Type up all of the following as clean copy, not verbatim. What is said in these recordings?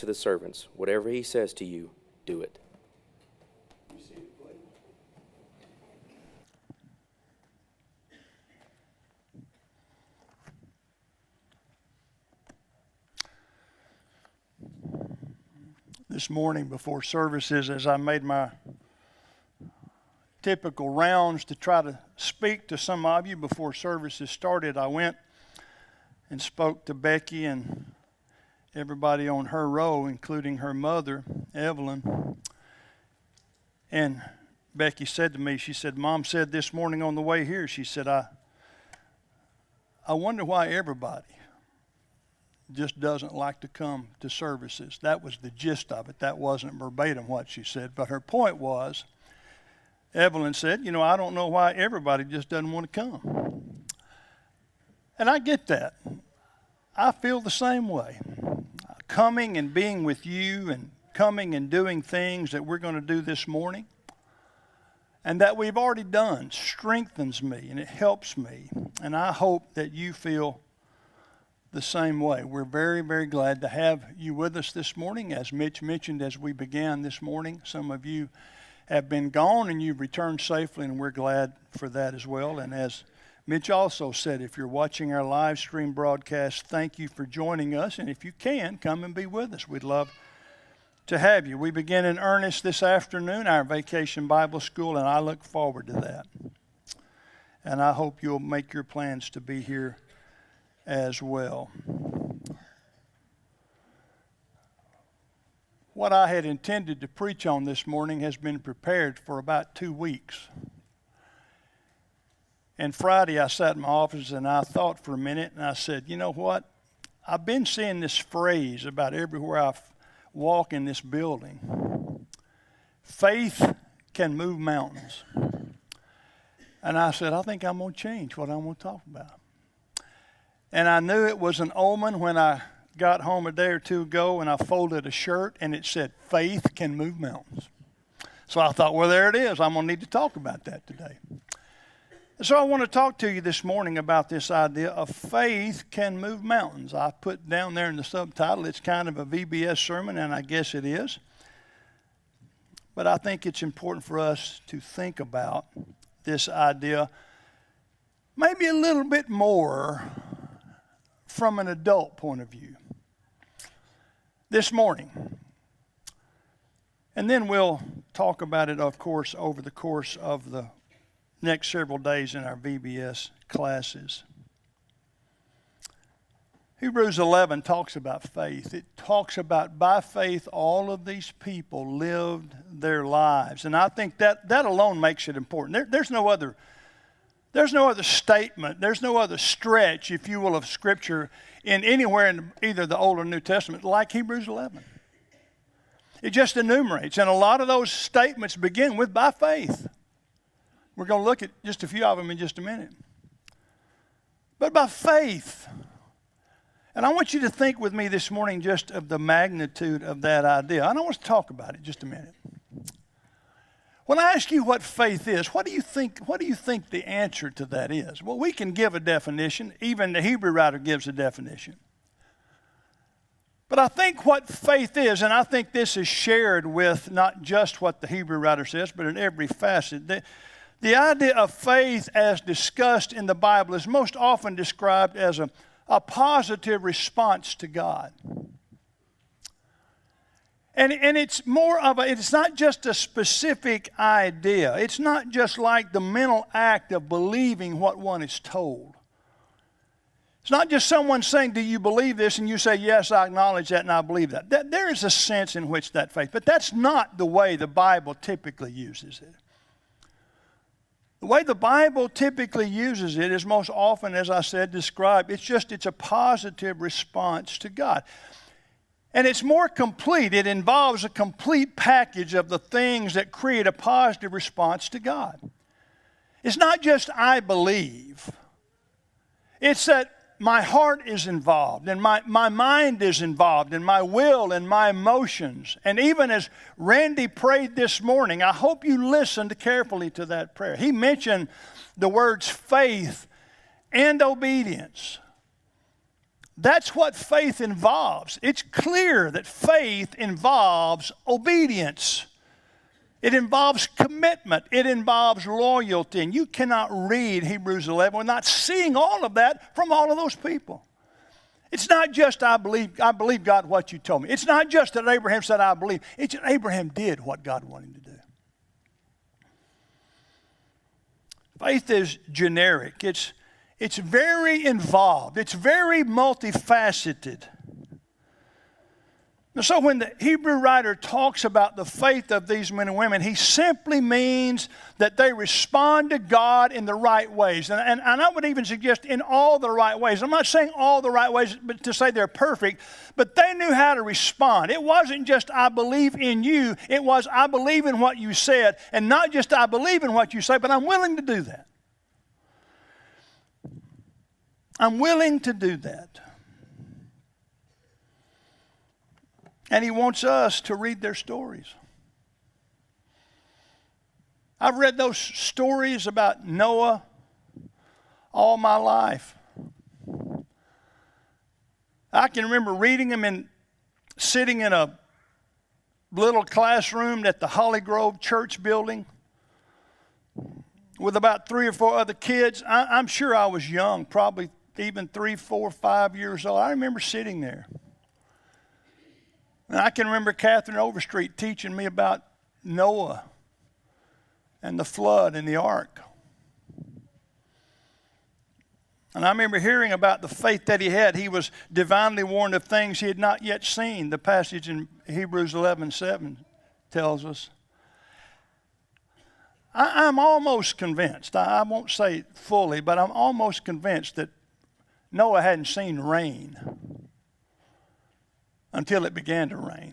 to the servants, whatever he says to you, do it. This morning before services, as I made my typical rounds to try to speak to some of you before services started, I went and spoke to Becky and everybody on her row, including her mother, Evelyn. And Becky said to me, she said, Mom said this morning on the way here, she said, I wonder why everybody just doesn't like to come to services. That was the gist of it. That wasn't verbatim what she said. But her point was, Evelyn said, I don't know why everybody just doesn't want to come. And I get that. I feel the same way. Coming and being with you and coming and doing things that we're going to do this morning and that we've already done strengthens me and it helps me. And I hope that you feel the same way. We're very, very glad to have you with us this morning. As Mitch mentioned as we began this morning, some of you have been gone and you've returned safely, and we're glad for that as well. And as Mitch also said, if you're watching our live stream broadcast, thank you for joining us. And if you can, come and be with us. We'd love to have you. We begin in earnest this afternoon, our Vacation Bible School, and I look forward to that. And I hope you'll make your plans to be here as well. What I had intended to preach on this morning has been prepared for about 2 weeks. And Friday I sat in my office and I thought for a minute and I said, you know what? I've been seeing this phrase about everywhere I walk in this building. Faith can move mountains. And I said, I think I'm going to change what I'm going to talk about. And I knew it was an omen when I got home a day or two ago and I folded a shirt and it said, faith can move mountains. So I thought, well, there it is. I'm going to need to talk about that today. And so I want to talk to you this morning about this idea of faith can move mountains. I put down there in the subtitle, it's kind of a VBS sermon, and I guess it is. But I think it's important for us to think about this idea maybe a little bit more from an adult point of view this morning. And then we'll talk about it, of course, over the course of the next several days in our VBS classes. Hebrews 11 talks about faith. It talks about by faith all of these people lived their lives. And I think that alone makes it important. There's no other statement, there's no other stretch, if you will, of Scripture in anywhere in either the Old or New Testament like Hebrews 11. It just enumerates, and a lot of those statements begin with by faith. We're going to look at just a few of them in just a minute. But by faith, and I want you to think with me this morning just of the magnitude of that idea. And I want to talk about it just a minute. When I ask you what faith is, what do you think the answer to that is? Well, we can give a definition. Even the Hebrew writer gives a definition. But I think what faith is, and I think this is shared with not just what the Hebrew writer says, but in every facet. The idea of faith as discussed in the Bible is most often described as a positive response to God. And it's it's not just a specific idea. It's not just like the mental act of believing what one is told. It's not just someone saying, do you believe this? And you say, yes, I acknowledge that and I believe that. There is a sense in which that faith, but that's not the way the Bible typically uses it. The way the Bible typically uses it is most often, as I said, described, it's a positive response to God. And it's more complete. It involves a complete package of the things that create a positive response to God. It's not just I believe. It's that my heart is involved, and my mind is involved, and my will and my emotions. And even as Randy prayed this morning, I hope you listened carefully to that prayer. He mentioned the words faith and obedience. That's what faith involves. It's clear that faith involves obedience. It involves commitment. It involves loyalty. And you cannot read Hebrews 11 without seeing all of that from all of those people. It's not just, I believe God what you told me. It's not just that Abraham said, I believe. It's that Abraham did what God wanted him to do. Faith is generic. It's very involved. It's very multifaceted. And so when the Hebrew writer talks about the faith of these men and women, he simply means that they respond to God in the right ways. And I would even suggest in all the right ways. I'm not saying all the right ways, but to say they're perfect, but they knew how to respond. It wasn't just, I believe in you. It was, I believe in what you said. And not just, I believe in what you say, but I'm willing to do that. I'm willing to do that. And he wants us to read their stories. I've read those stories about Noah all my life. I can remember reading them and sitting in a little classroom at the Holly Grove church building with about 3 or 4 other kids. I'm sure I was young, probably even 3, 4, 5 years old. I remember sitting there. And I can remember Catherine Overstreet teaching me about Noah and the flood and the ark. And I remember hearing about the faith that he had. He was divinely warned of things he had not yet seen. The passage in Hebrews 11:7 tells us. I'm almost convinced, I won't say fully, but I'm almost convinced that Noah hadn't seen rain until it began to rain.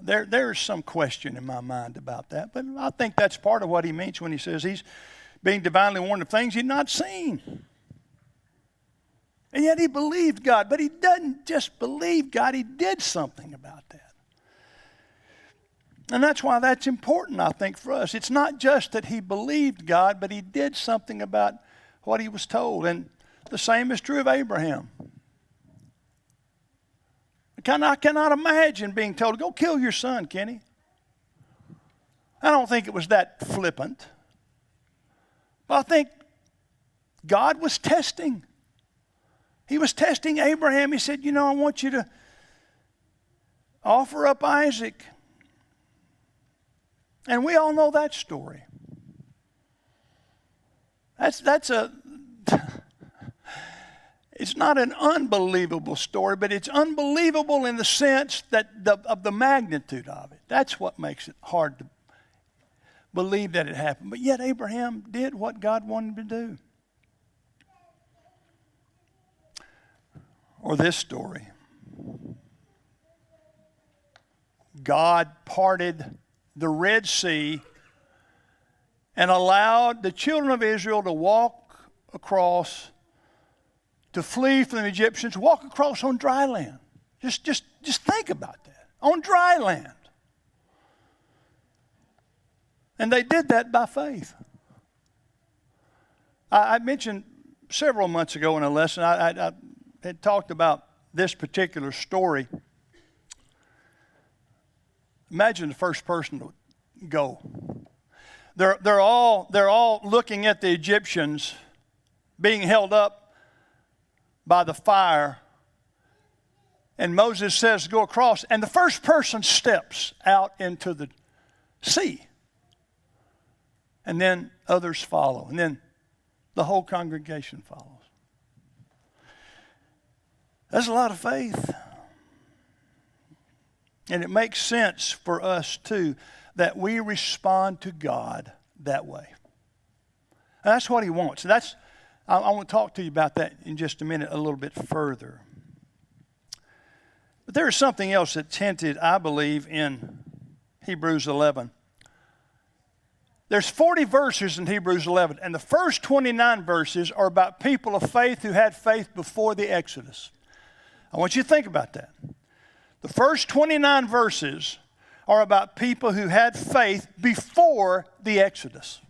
There's some question in my mind about that, but I think that's part of what he means when he says he's being divinely warned of things he'd not seen. And yet he believed God, but he doesn't just believe God, he did something about that. And that's why that's important, I think, for us. It's not just that he believed God, but he did something about what he was told. And the same is true of Abraham. I cannot imagine being told, go kill your son, Kenny. I don't think it was that flippant. But I think God was testing. He was testing Abraham. He said, I want you to offer up Isaac. And we all know that story. It's not an unbelievable story, but it's unbelievable in the sense that of the magnitude of it. That's what makes it hard to believe that it happened. But yet Abraham did what God wanted him to do. Or this story. God parted the Red Sea and allowed the children of Israel to walk across, to flee from the Egyptians, walk across on dry land. Just think about that. On dry land. And they did that by faith. I mentioned several months ago in a lesson, I had talked about this particular story. Imagine the first person to go. They're all looking at the Egyptians being held up by the fire. And Moses says, go across. And the first person steps out into the sea. And then others follow. And then the whole congregation follows. That's a lot of faith. And it makes sense for us, too, that we respond to God that way. And that's what he wants. I want to talk to you about that in just a minute a little bit further. But there is something else that's hinted, I believe, in Hebrews 11. There's 40 verses in Hebrews 11, and the first 29 verses are about people of faith who had faith before the Exodus. I want you to think about that. The first 29 verses are about people who had faith before the Exodus.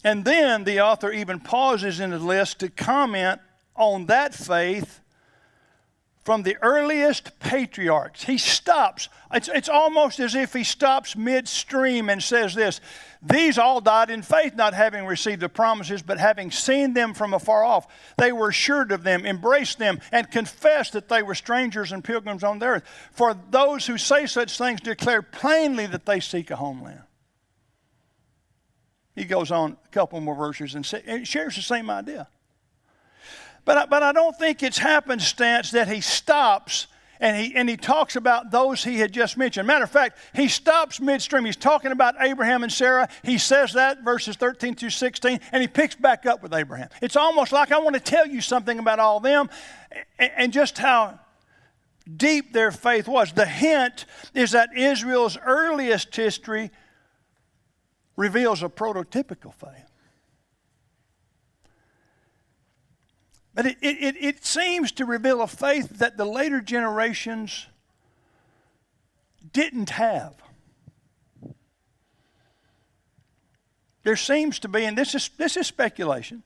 And then the author even pauses in the list to comment on that faith from the earliest patriarchs. He stops. It's almost as if he stops midstream and says this: these all died in faith, not having received the promises, but having seen them from afar off. They were assured of them, embraced them, and confessed that they were strangers and pilgrims on the earth. For those who say such things declare plainly that they seek a homeland. He goes on a couple more verses and shares the same idea. But I don't think it's happenstance that he stops and he talks about those he had just mentioned. Matter of fact, he stops midstream. He's talking about Abraham and Sarah. He says that, verses 13 through 16, and he picks back up with Abraham. It's almost like I want to tell you something about all them and just how deep their faith was. The hint is that Israel's earliest history reveals a prototypical faith. But it seems to reveal a faith that the later generations didn't have. There seems to be, and this is speculation,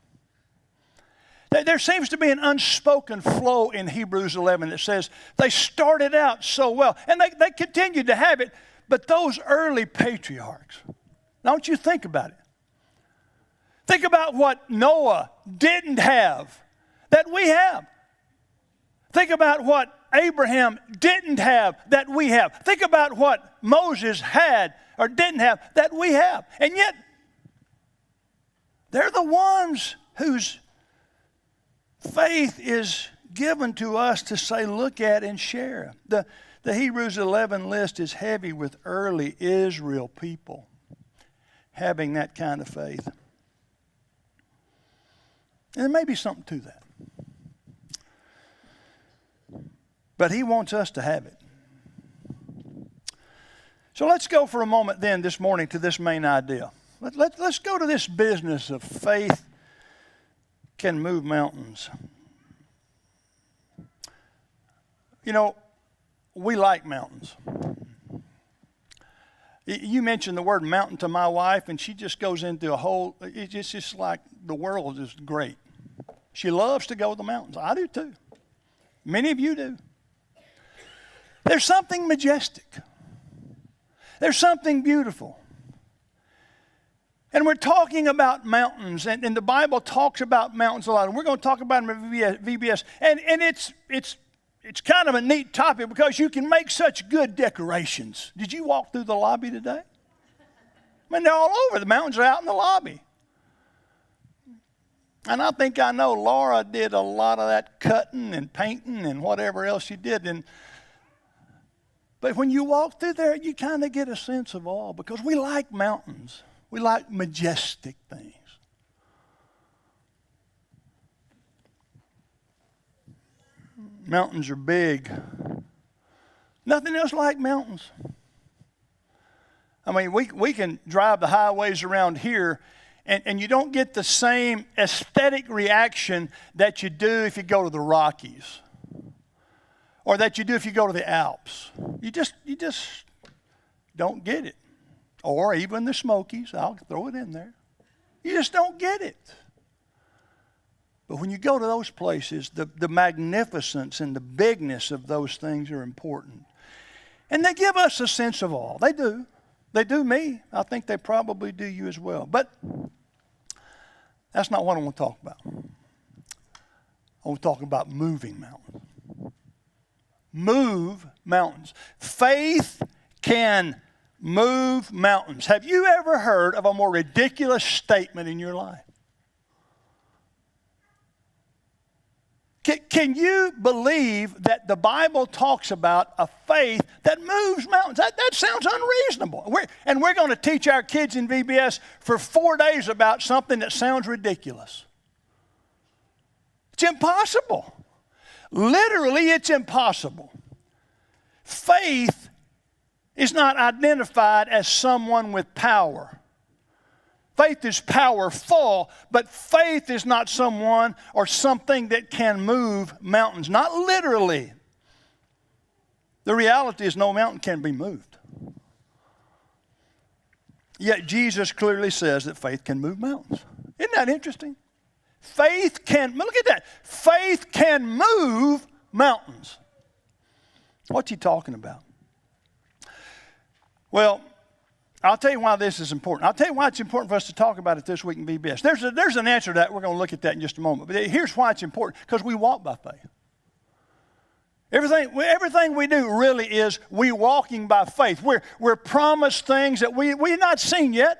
there seems to be an unspoken flow in Hebrews 11 that says they started out so well, and they continued to have it, but those early patriarchs, don't you think about it. Think about what Noah didn't have that we have. Think about what Abraham didn't have that we have. Think about what Moses had or didn't have that we have. And yet, they're the ones whose faith is given to us to say, look at and share. The Hebrews 11 list is heavy with early Israel people having that kind of faith. And there may be something to that. But he wants us to have it. So let's go for a moment then this morning to this main idea. Let's go to this business of faith can move mountains. You know, we like mountains. You mentioned the word mountain to my wife, and she just goes into a whole, it's just like the world is great. She loves to go to the mountains. I do too. Many of you do. There's something majestic. There's something beautiful. And we're talking about mountains, and the Bible talks about mountains a lot. And we're going to talk about them at VBS. And it's kind of a neat topic because you can make such good decorations. Did you walk through the lobby today? I mean, they're all over. The mountains are out in the lobby. And I think I know Laura did a lot of that cutting and painting and whatever else she did. But when you walk through there, you kind of get a sense of awe because we like mountains. We like majestic things. Mountains are big. Nothing else like mountains. I mean, we can drive the highways around here and you don't get the same aesthetic reaction that you do if you go to the Rockies or that you do if you go to the Alps. You just don't get it. Or even the Smokies, I'll throw it in there. You just don't get it. But when you go to those places, the magnificence and the bigness of those things are important. And they give us a sense of awe. They do. They do me. I think they probably do you as well. But that's not what I want to talk about. I want to talk about moving mountains. Move mountains. Faith can move mountains. Have you ever heard of a more ridiculous statement in your life? Can you believe that the Bible talks about a faith that moves mountains? That sounds unreasonable. We're going to teach our kids in VBS for 4 days about something that sounds ridiculous. It's impossible. Literally, it's impossible. Faith is not identified as someone with power. Faith is powerful, but faith is not someone or something that can move mountains. Not literally. The reality is no mountain can be moved. Yet Jesus clearly says that faith can move mountains. Isn't that interesting? Faith can, look at that. Faith can move mountains. What's he talking about? Well, I'll tell you why this is important. I'll tell you why it's important for us to talk about it this week in VBS. There's an answer to that. We're going to look at that in just a moment. But here's why it's important. Because we walk by faith. Everything we do really is we walking by faith. We're promised things that we've not seen yet.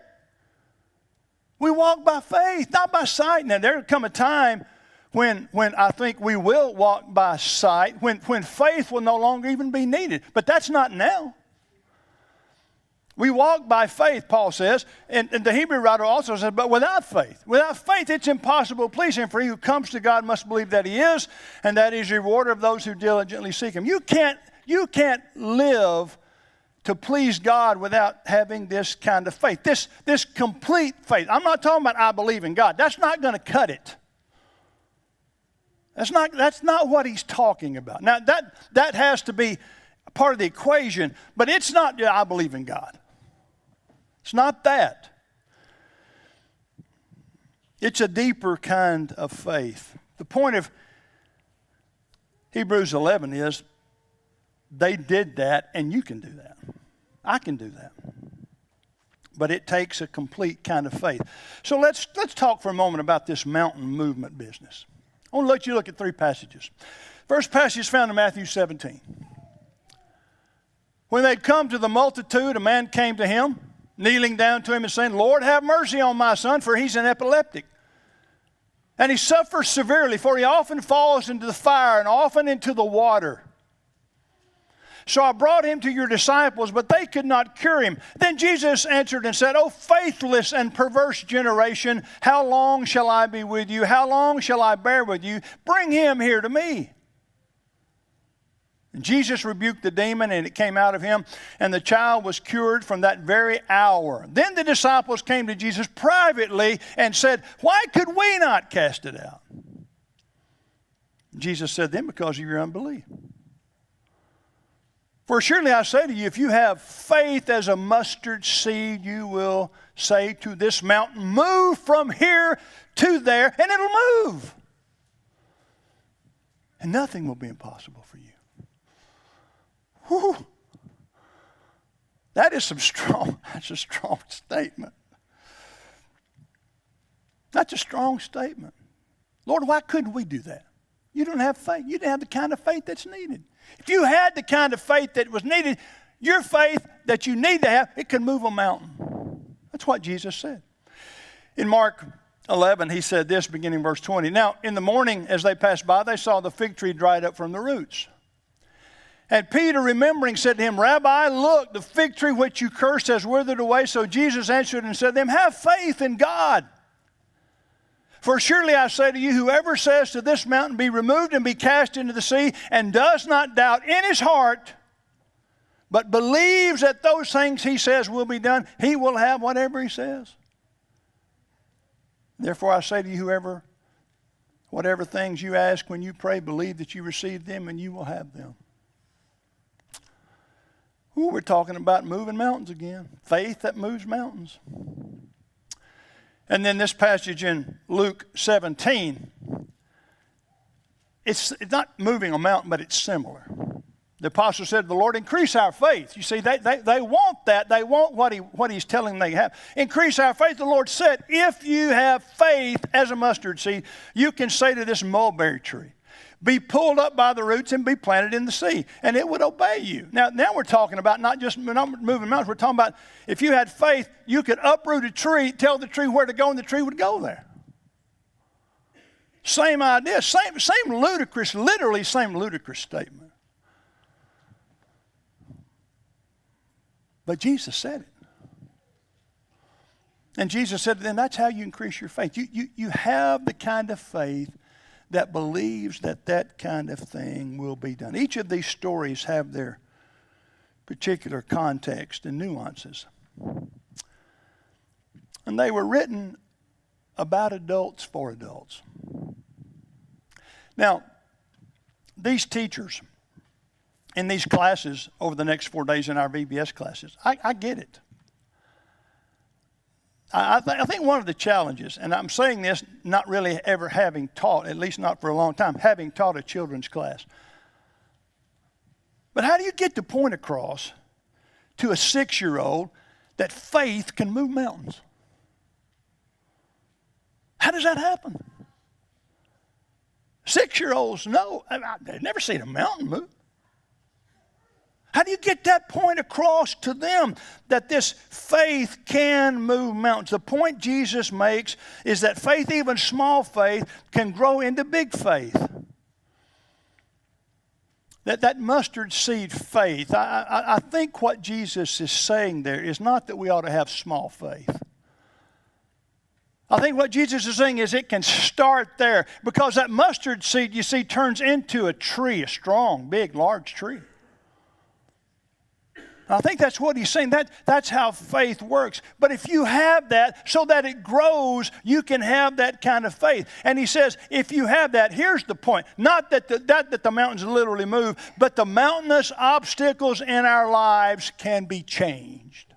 We walk by faith, not by sight. Now, there'll come a time when I think we will walk by sight, when faith will no longer even be needed. But that's not now. We walk by faith, Paul says, and the Hebrew writer also says, but without faith it's impossible to please him, for he who comes to God must believe that he is, and that he is a rewarder of those who diligently seek him. You can't live to please God without having this kind of faith, this complete faith. I'm not talking about I believe in God. That's not going to cut it. That's not what he's talking about. Now, that has to be part of the equation, but it's not I believe in God. It's not that. It's a deeper kind of faith. The point of Hebrews 11 is they did that, and you can do that. I can do that. But it takes a complete kind of faith. So let's talk for a moment about this mountain movement business. I want to let you look at 3 passages. First passage is found in Matthew 17. When they'd come to the multitude, a man came to him, kneeling down to him and saying, Lord, have mercy on my son, for he's an epileptic. And he suffers severely, for he often falls into the fire and often into the water. So I brought him to your disciples, but they could not cure him. Then Jesus answered and said, O faithless and perverse generation, how long shall I be with you? How long shall I bear with you? Bring him here to me. And Jesus rebuked the demon, and it came out of him, and the child was cured from that very hour. Then the disciples came to Jesus privately and said, why could we not cast it out? Jesus said then, because of your unbelief. For surely I say to you, if you have faith as a mustard seed, you will say to this mountain, move from here to there, and it'll move. And nothing will be impossible for you. Whew. That's a strong statement. That's a strong statement. Lord, why couldn't we do that? You don't have faith. You didn't have the kind of faith that's needed. If you had the kind of faith that was needed, your faith that you need to have, it can move a mountain. That's what Jesus said. In Mark 11, he said this, beginning verse 20. Now, in the morning, as they passed by, they saw the fig tree dried up from the roots. And Peter, remembering, said to him, Rabbi, look, the fig tree which you cursed has withered away. So Jesus answered and said to them, have faith in God. For surely I say to you, whoever says to this mountain, be removed and be cast into the sea, and does not doubt in his heart, but believes that those things he says will be done, he will have whatever he says. Therefore I say to you, whatever things you ask when you pray, believe that you receive them, and you will have them. Ooh, we're talking about moving mountains again. Faith that moves mountains. And then this passage in Luke 17, it's not moving a mountain, but it's similar. The apostle said, the Lord, increase our faith. You see, they want that. They want what he's telling them they have. Increase our faith. The Lord said, if you have faith as a mustard seed, you can say to this mulberry tree, be pulled up by the roots and be planted in the sea, and it would obey you. Now we're talking about not moving mountains. We're talking about if you had faith, you could uproot a tree, tell the tree where to go, and the tree would go there. Same idea, same ludicrous, literally same ludicrous statement. But Jesus said it. And Jesus said, then that's how you increase your faith. You have the kind of faith that believes that kind of thing will be done. Each of these stories have their particular context and nuances. And they were written about adults for adults. Now, these teachers in these classes over the next 4 days in our VBS classes, I get it. I think one of the challenges, and I'm saying this not really ever having taught, at least not for a long time, having taught a children's class. But how do you get the point across to a 6-year-old that faith can move mountains? How does that happen? 6-year-olds know. They've never seen a mountain move. How do you get that point across to them that this faith can move mountains? The point Jesus makes is that faith, even small faith, can grow into big faith. That mustard seed faith, I think what Jesus is saying there is not that we ought to have small faith. I think what Jesus is saying is it can start there, because that mustard seed, you see, turns into a tree, a strong, big, large tree. I think that's what he's saying. That's how faith works. But if you have that so that it grows, you can have that kind of faith. And he says, if you have that, here's the point. Not that the mountains literally move, but the mountainous obstacles in our lives can be changed.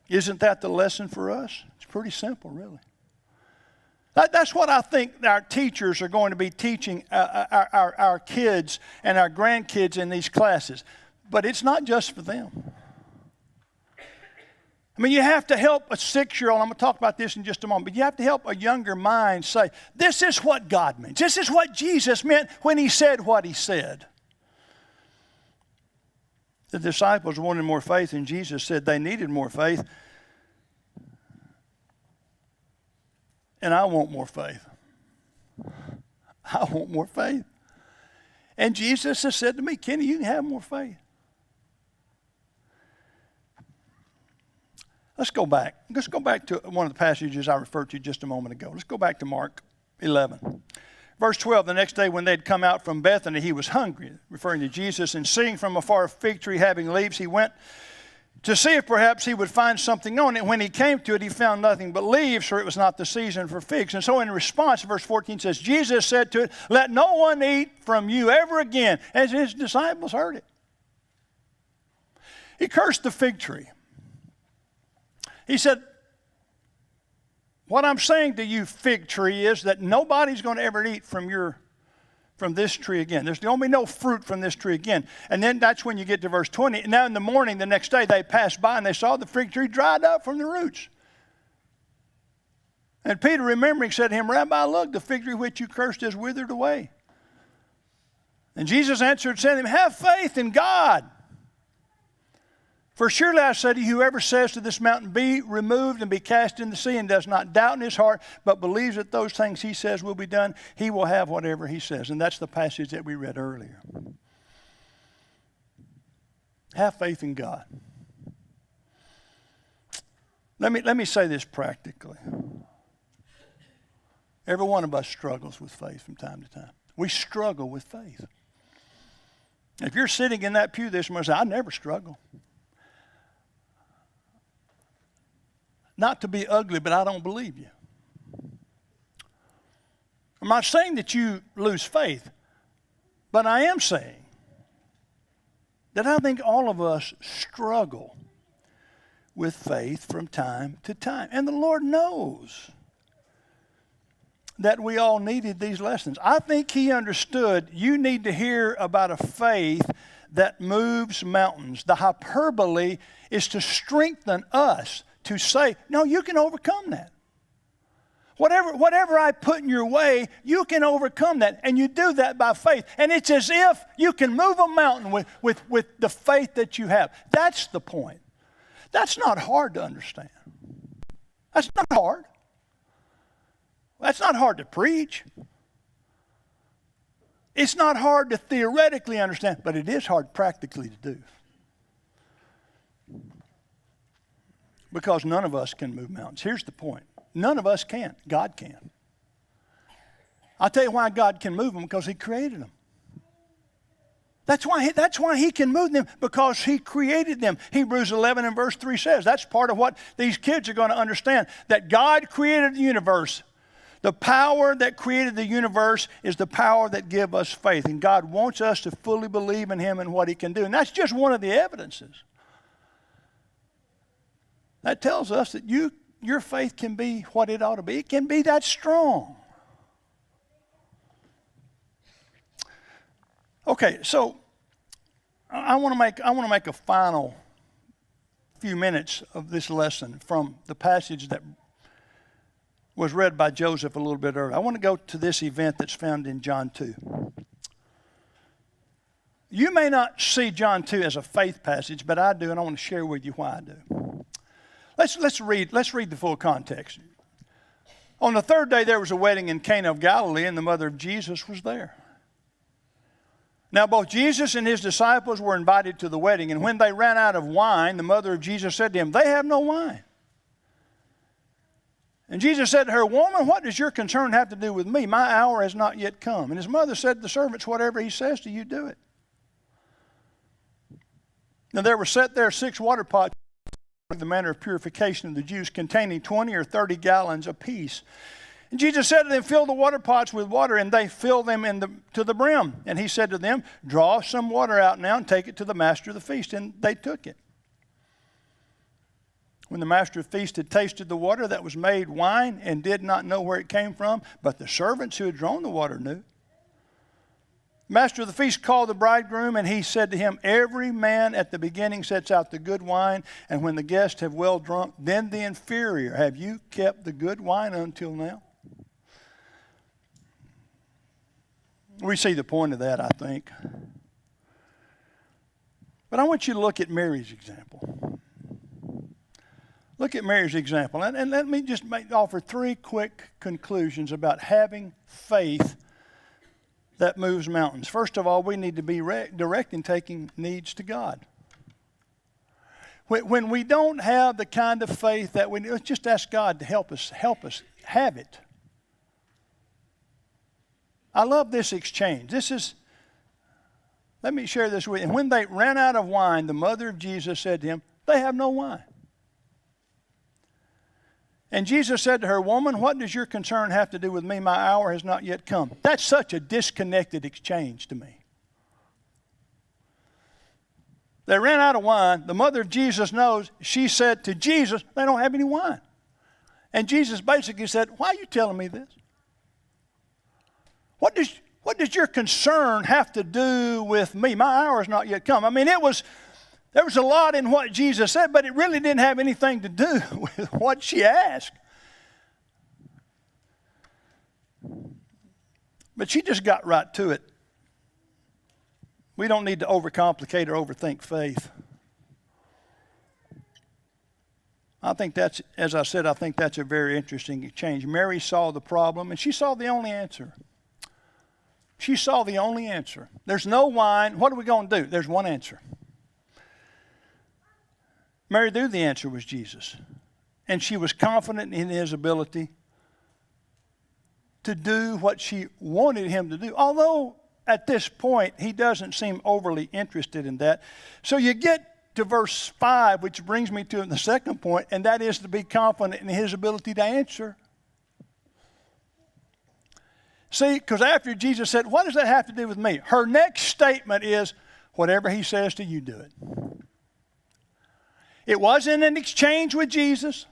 Isn't that the lesson for us? It's pretty simple, really. That's what I think our teachers are going to be teaching our kids and our grandkids in these classes. But it's not just for them. I mean, you have to help a 6-year-old, I'm going to talk about this in just a moment, but you have to help a younger mind say, this is what God means. This is what Jesus meant when he said what he said. The disciples wanted more faith, and Jesus said they needed more faith. And I want more faith. I want more faith. And Jesus has said to me, Kenny, you can have more faith. Let's go back. Let's go back to one of the passages I referred to just a moment ago. Let's go back to Mark 11. Verse 12, the next day when they'd come out from Bethany, he was hungry, referring to Jesus. And seeing from afar a fig tree having leaves, he went to see if perhaps he would find something on it. When he came to it, he found nothing but leaves, for it was not the season for figs. And so in response, verse 14 says, Jesus said to it, let no one eat from you ever again. As his disciples heard it. He cursed the fig tree. He said, what I'm saying to you, fig tree, is that nobody's going to ever eat from this tree again. There's going to be no fruit from this tree again. And then that's when you get to verse 20. And now in the morning, the next day, they passed by and they saw the fig tree dried up from the roots. And Peter, remembering, said to him, Rabbi, look, the fig tree which you cursed is withered away. And Jesus answered and said to him, have faith in God. For surely I say to you, whoever says to this mountain, be removed and be cast in the sea, and does not doubt in his heart, but believes that those things he says will be done, he will have whatever he says. And that's the passage that we read earlier. Have faith in God. Let me say this practically. Every one of us struggles with faith from time to time. We struggle with faith. If you're sitting in that pew this morning, say, I never struggle. Not to be ugly, but I don't believe you. I'm not saying that you lose faith, but I am saying that I think all of us struggle with faith from time to time. And the Lord knows that we all needed these lessons. I think he understood you need to hear about a faith that moves mountains. The hyperbole is to strengthen us to say, no, you can overcome that. Whatever I put in your way, you can overcome that. And you do that by faith. And it's as if you can move a mountain with the faith that you have. That's the point. That's not hard to understand. That's not hard. That's not hard to preach. It's not hard to theoretically understand, but it is hard practically to do. Because none of us can move mountains. Here's the point. None of us can. God can. I'll tell you why God can move them, because he created them. That's why he can move them, because he created them. Hebrews 11 and verse 3 says, that's part of what these kids are going to understand, that God created the universe. The power that created the universe is the power that gives us faith. And God wants us to fully believe in him and what he can do. And that's just one of the evidences. That tells us that your faith can be what it ought to be. It can be that strong. Okay, so I want to make a final few minutes of this lesson from the passage that was read by Joseph a little bit earlier. I want to go to this event that's found in John 2. You may not see John 2 as a faith passage, but I do, and I want to share with you why I do. Let's read the full context. On the third day there was a wedding in Cana of Galilee, and the mother of Jesus was there. Now both Jesus and his disciples were invited to the wedding, and when they ran out of wine, the mother of Jesus said to him, "They have no wine." And Jesus said to her, "Woman, what does your concern have to do with me? My hour has not yet come." And his mother said to the servants, "Whatever he says to you, do it." Now there were set there 6 water pots, the manner of purification of the Jews, containing 20 or 30 gallons apiece. And Jesus said to them, "Fill the water pots with water," and they filled them to the brim. And he said to them, "Draw some water out now and take it to the master of the feast." And they took it. When the master of the feast had tasted the water that was made wine and did not know where it came from, but the servants who had drawn the water knew. The master of the feast called the bridegroom, and he said to him, "Every man at the beginning sets out the good wine, and when the guests have well drunk, then the inferior. Have you kept the good wine until now?" We see the point of that, I think. But I want you to look at Mary's example. Look at Mary's example. And let me just offer 3 quick conclusions about having faith that moves mountains. First of all, we need to be direct in taking needs to God. When we don't have the kind of faith that we need, let's just ask God to help us have it. I love this exchange. Let me share this with you. And when they ran out of wine, the mother of Jesus said to him, "They have no wine." And Jesus said to her, "Woman, what does your concern have to do with me? My hour has not yet come." That's such a disconnected exchange to me. They ran out of wine. The mother of Jesus knows. She said to Jesus, "They don't have any wine." And Jesus basically said, "Why are you telling me this? What does your concern have to do with me? My hour has not yet come." I mean, there was a lot in what Jesus said, but it really didn't have anything to do with what she asked. But she just got right to it. We don't need to overcomplicate or overthink faith. I think that's, as I said, I think that's a very interesting exchange. Mary saw the problem, and she saw the only answer. She saw the only answer. There's no wine. What are we going to do? There's one answer. Mary knew the answer was Jesus. And she was confident in his ability to do what she wanted him to do. Although at this point, he doesn't seem overly interested in that. So you get to verse 5, which brings me to the second point, and that is to be confident in his ability to answer. See, because after Jesus said, "What does that have to do with me?" Her next statement is, "Whatever he says to you, do it." It wasn't an exchange with Jesus.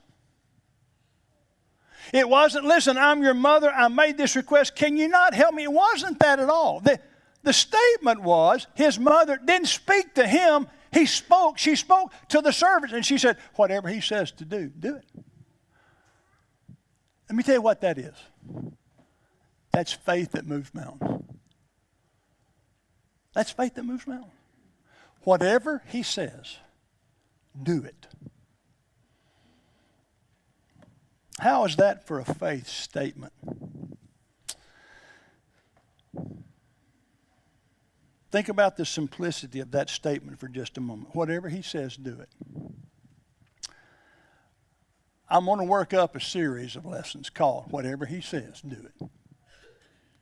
It wasn't, "Listen, I'm your mother. I made this request. Can you not help me?" It wasn't that at all. The statement was, his mother didn't speak to him. She spoke to the servants, and she said, "Whatever he says to do, do it." Let me tell you what that is. That's faith that moves mountains. That's faith that moves mountains. Whatever he says, do it. How is that for a faith statement? Think about the simplicity of that statement for just a moment. Whatever he says, do it. I'm going to work up a series of lessons called "Whatever he says, do it."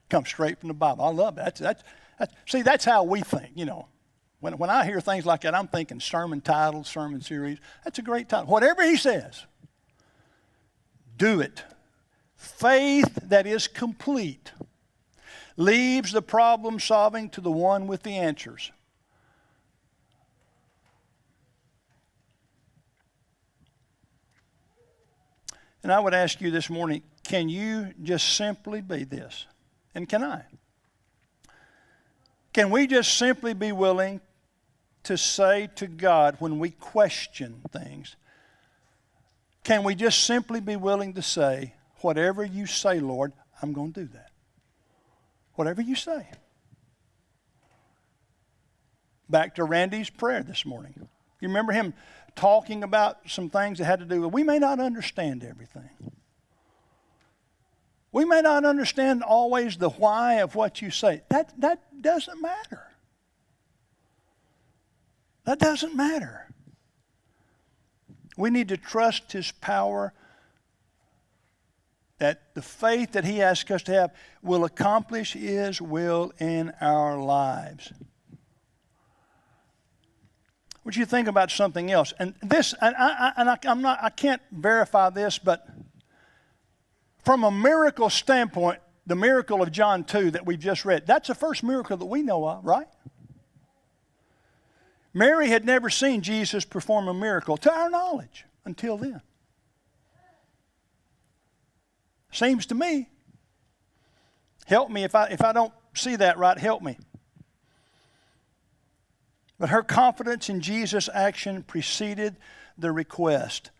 Comes straight from the Bible. I love that. See, that's how we think, you know. When I hear things like that, I'm thinking sermon titles, sermon series. That's a great title. Whatever he says, do it. Faith that is complete leaves the problem solving to the one with the answers. And I would ask you this morning, can you just simply be this? And can I? Can we just simply be willing to say to God when we question things, can we just simply be willing to say, whatever you say, Lord, I'm going to do that. Whatever you say. Back to Randy's prayer this morning. You remember him talking about some things that had to do with, we may not understand everything. We may not understand always the why of what you say. That doesn't matter. That doesn't matter. We need to trust His power, that the faith that He asks us to have will accomplish His will in our lives. Would you think about something else? And this, I can't verify this, but from a miracle standpoint, the miracle of John 2 that we just read, that's the first miracle that we know of, right? Mary had never seen Jesus perform a miracle, to our knowledge, until then. Seems to me. Help me if I don't see that right, help me. But her confidence in Jesus' action preceded the request.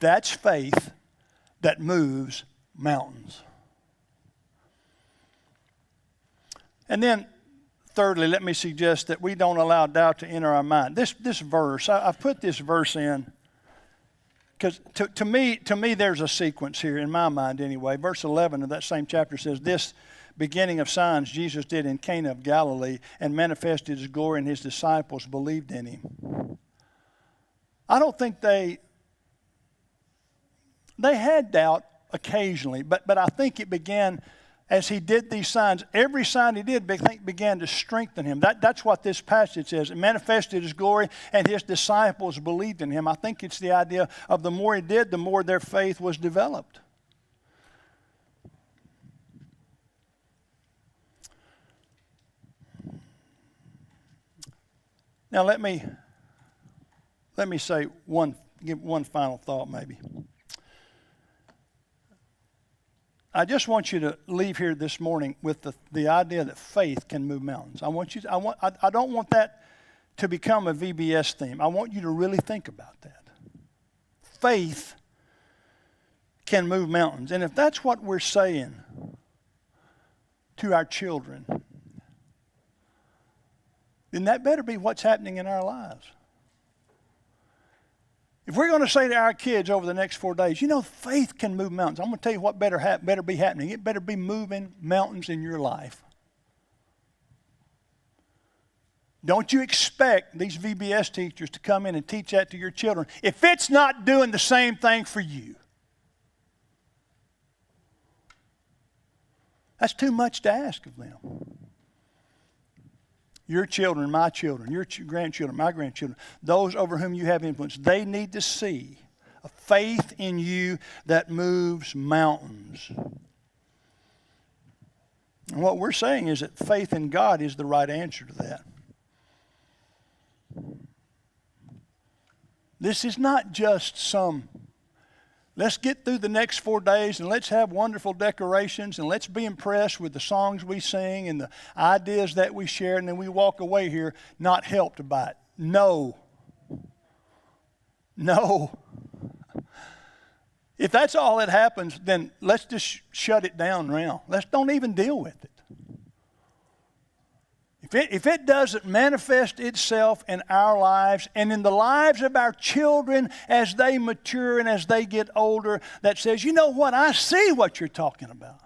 That's faith that moves mountains. And then, thirdly, let me suggest that we don't allow doubt to enter our mind. This verse, I've put this verse in because to me, there's a sequence here, in my mind anyway. Verse 11 of that same chapter says, this beginning of signs Jesus did in Cana of Galilee and manifested His glory, and His disciples believed in Him. I don't think they had doubt occasionally, but I think it began as He did these signs. Every sign He did began to strengthen him. That's what this passage says. It manifested His glory, and His disciples believed in Him. I think it's the idea of the more He did, the more their faith was developed. Now let me say give one final thought maybe. I just want you to leave here this morning with the idea that faith can move mountains. I don't want that to become a VBS theme. I want you to really think about that. Faith can move mountains. And if that's what we're saying to our children, then that better be what's happening in our lives. If we're going to say to our kids over the next 4 days, faith can move mountains, I'm going to tell you what better be happening. It better be moving mountains in your life. Don't you expect these VBS teachers to come in and teach that to your children if it's not doing the same thing for you. That's too much to ask of them. Your children, my children, your grandchildren, my grandchildren, those over whom you have influence, they need to see a faith in you that moves mountains. And what we're saying is that faith in God is the right answer to that. This is not just let's get through the next 4 days and let's have wonderful decorations and let's be impressed with the songs we sing and the ideas that we share, and then we walk away here not helped by it. No. If that's all that happens, then let's just shut it down now. Let's don't even deal with it. If it doesn't manifest itself in our lives and in the lives of our children as they mature and as they get older, that says, you know what, I see what you're talking about.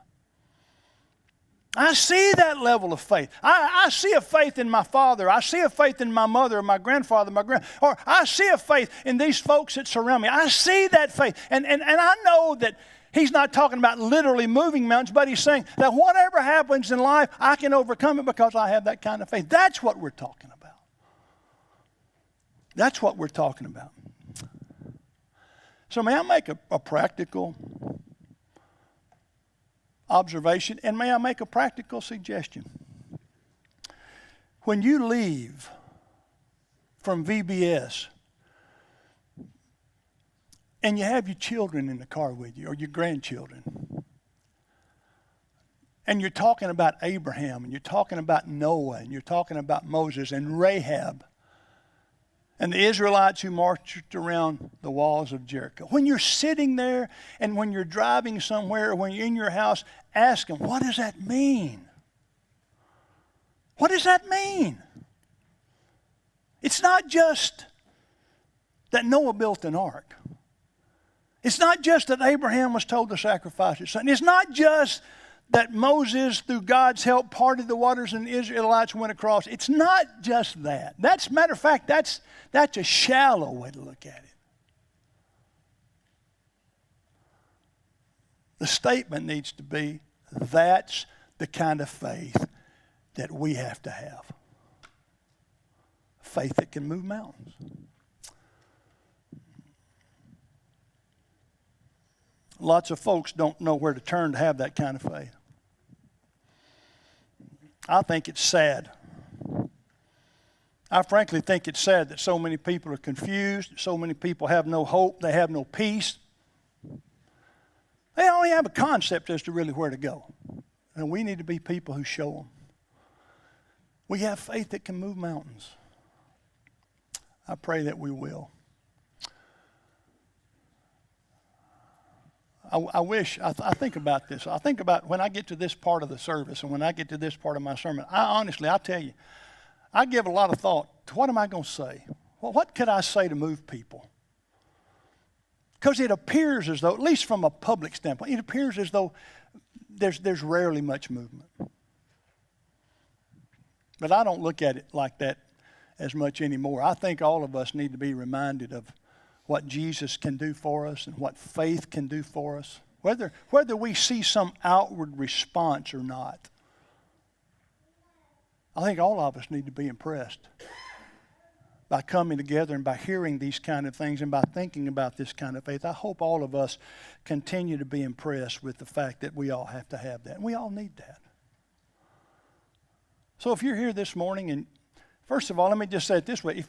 I see that level of faith. I see a faith in my father. I see a faith in my mother or my grandfather, or I see a faith in these folks that surround me. I see that faith. And I know that He's not talking about literally moving mountains, but He's saying that whatever happens in life, I can overcome it because I have that kind of faith. That's what we're talking about. That's what we're talking about. So may I make a practical observation, and may I make a practical suggestion? When you leave from VBS, and you have your children in the car with you or your grandchildren, and you're talking about Abraham, and you're talking about Noah, and you're talking about Moses and Rahab, and the Israelites who marched around the walls of Jericho. When you're sitting there and when you're driving somewhere or when you're in your house, ask them, what does that mean? What does that mean? It's not just that Noah built an ark. It's not just that Abraham was told to sacrifice his son. It's not just that Moses, through God's help, parted the waters and the Israelites went across. It's not just that. That's, matter of fact, that's a shallow way to look at it. The statement needs to be, that's the kind of faith that we have to have. Faith that can move mountains. Lots of folks don't know where to turn to have that kind of faith. I think it's sad. I frankly think it's sad that so many people are confused, so many people have no hope, they have no peace. They only have a concept as to really where to go. And we need to be people who show them. We have faith that can move mountains. I pray that we will. I think about this. I think about when I get to this part of the service and when I get to this part of my sermon, I tell you, I give a lot of thought to what am I going to say? Well, what could I say to move people? Because it appears as though, at least from a public standpoint, it appears as though there's rarely much movement. But I don't look at it like that as much anymore. I think all of us need to be reminded of what Jesus can do for us and what faith can do for us, whether we see some outward response or not. I think all of us need to be impressed by coming together and by hearing these kind of things and by thinking about this kind of faith. I hope all of us continue to be impressed with the fact that we all have to have that, and we all need that. So if you're here this morning, and first of all, let me just say it this way.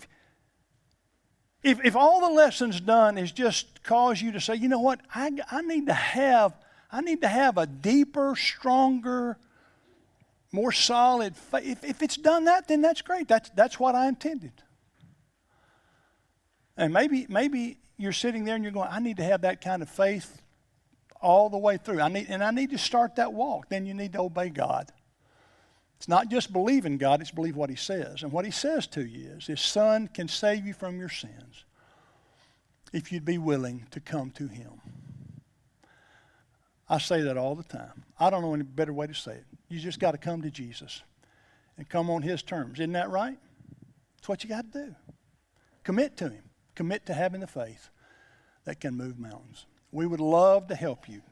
If all the lessons done is just cause you to say, you know what, I need to have a deeper, stronger, more solid faith. If it's done that, then that's great. That's what I intended. And maybe you're sitting there and you're going, I need to have that kind of faith all the way through. I need to start that walk. Then you need to obey God. It's not just believe in God, it's believe what He says. And what He says to you is His Son can save you from your sins if you'd be willing to come to Him. I say that all the time. I don't know any better way to say it. You just got to come to Jesus and come on His terms. Isn't that right? That's what you got to do. Commit to Him. Commit to having the faith that can move mountains. We would love to help you.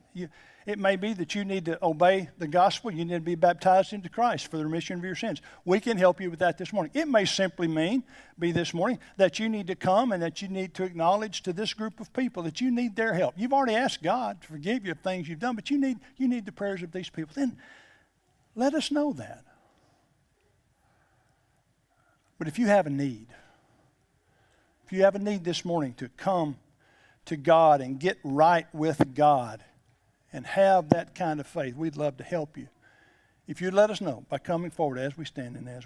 It may be that you need to obey the gospel. You need to be baptized into Christ for the remission of your sins. We can help you with that this morning. It may simply be this morning that you need to come and that you need to acknowledge to this group of people that you need their help. You've already asked God to forgive you of things you've done, but you need the prayers of these people. Then let us know that. But if you have a need this morning to come to God and get right with God and have that kind of faith, we'd love to help you. If you'd let us know by coming forward as we stand and as